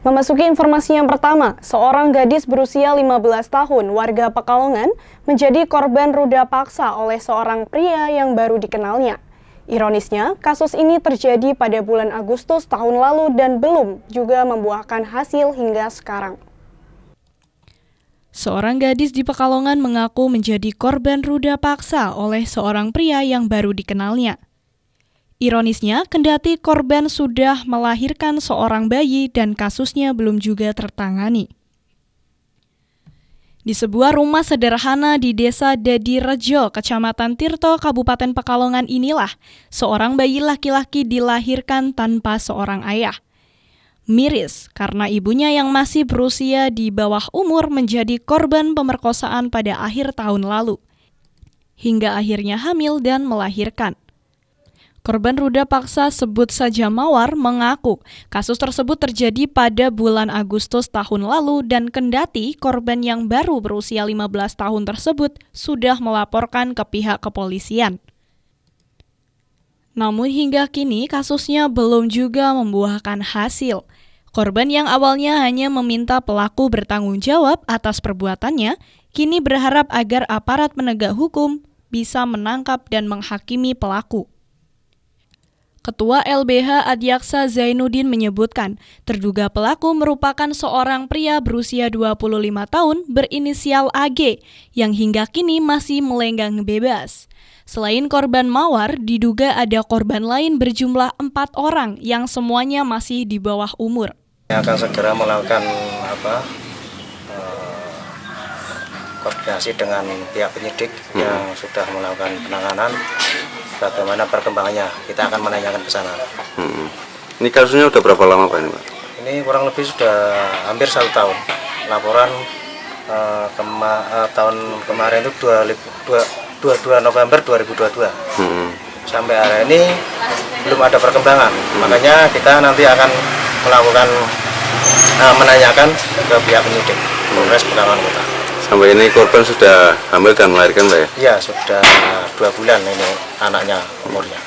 Memasuki informasi yang pertama, seorang gadis berusia 15 tahun warga Pekalongan menjadi korban ruda paksa oleh seorang pria yang baru dikenalnya. Ironisnya, kasus ini terjadi pada bulan Agustus tahun lalu dan belum juga membuahkan hasil hingga sekarang. Seorang gadis di Pekalongan mengaku menjadi korban ruda paksa oleh seorang pria yang baru dikenalnya. Ironisnya, kendati korban sudah melahirkan seorang bayi dan kasusnya belum juga tertangani. Di sebuah rumah sederhana di Desa Dadirejo, Kecamatan Tirto, Kabupaten Pekalongan inilah seorang bayi laki-laki dilahirkan tanpa seorang ayah. Miris karena ibunya yang masih berusia di bawah umur menjadi korban pemerkosaan pada akhir tahun lalu, hingga akhirnya hamil dan melahirkan. Korban ruda paksa sebut saja Mawar mengaku kasus tersebut terjadi pada bulan Agustus tahun lalu dan kendati korban yang baru berusia 15 tahun tersebut sudah melaporkan ke pihak kepolisian. Namun hingga kini kasusnya belum juga membuahkan hasil. Korban yang awalnya hanya meminta pelaku bertanggung jawab atas perbuatannya, kini berharap agar aparat penegak hukum bisa menangkap dan menghakimi pelaku. Ketua LBH Adyaksa Zainuddin menyebutkan, terduga pelaku merupakan seorang pria berusia 25 tahun berinisial AG yang hingga kini masih melenggang bebas. Selain korban Mawar, diduga ada korban lain berjumlah 4 orang yang semuanya masih di bawah umur. Akan segera melakukan koordinasi dengan pihak penyidik yang sudah melakukan penanganan. Bagaimana perkembangannya, kita akan menanyakan ke sana. Ini kasusnya udah berapa lama Pak ini Pak? Ini kurang lebih sudah hampir 1 tahun. Laporan tahun kemarin itu 22 November 2022. Sampai hari ini belum ada perkembangan. Makanya kita nanti akan melakukan menanyakan ke pihak penyidik Polres Pekalongan Kota. Sampai ini korban sudah hamil dan melahirkan Pak ya? Iya, sudah 2 bulan ini anaknya umurnya.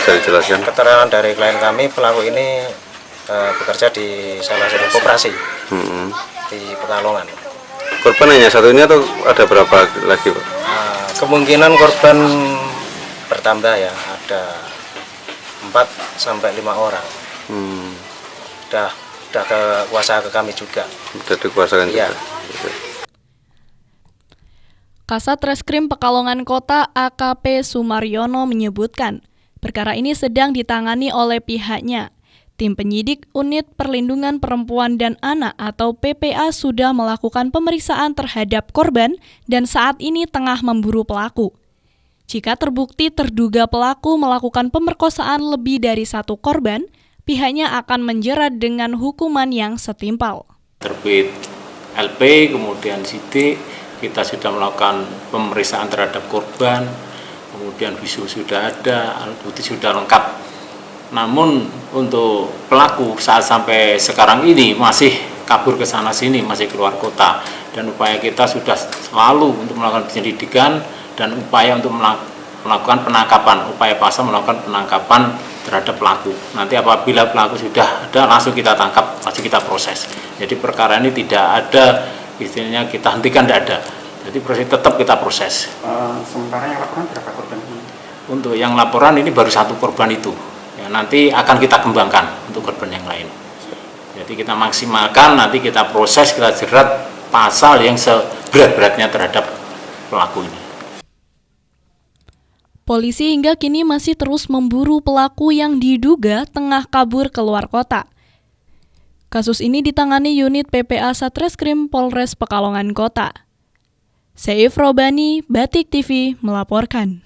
Bisa dijelaskan? Keterangan dari klien kami, pelaku ini bekerja di salah satu koperasi di Pekalongan. Korban hanya satu ini atau ada berapa lagi Pak? Kemungkinan korban bertambah ya, ada 4-5 orang. Udah kuasa ke kami juga. Sudah dikuasakan ya. Juga. Kasat Reskrim Pekalongan Kota AKP Sumaryono menyebutkan, perkara ini sedang ditangani oleh pihaknya. Tim penyidik Unit Perlindungan Perempuan dan Anak atau PPA sudah melakukan pemeriksaan terhadap korban dan saat ini tengah memburu pelaku. Jika terbukti terduga pelaku melakukan pemerkosaan lebih dari 1 korban, pihaknya akan menjerat dengan hukuman yang setimpal. Terbit LP, kemudian sidik, kita sudah melakukan pemeriksaan terhadap korban, kemudian visu sudah ada, alat bukti sudah lengkap. Namun untuk pelaku saat sampai sekarang ini masih kabur ke sana sini, masih keluar kota. Dan upaya kita sudah selalu untuk melakukan penyelidikan dan upaya untuk melakukan penangkapan, upaya paksa melakukan penangkapan terhadap pelaku. Nanti apabila pelaku sudah ada, langsung kita tangkap, langsung kita proses. Jadi perkara ini tidak ada, istilahnya kita hentikan, tidak ada. Jadi proses tetap kita proses. Sementara yang laporan berapa korban? Untuk yang laporan ini baru 1 korban itu. Ya, nanti akan kita kembangkan untuk korban yang lain. Jadi kita maksimalkan, nanti kita proses, kita jerat pasal yang seberat-beratnya terhadap pelaku ini. Polisi hingga kini masih terus memburu pelaku yang diduga tengah kabur keluar kota. Kasus ini ditangani unit PPA Satreskrim Polres Pekalongan Kota. Seif Robani, Batik TV melaporkan.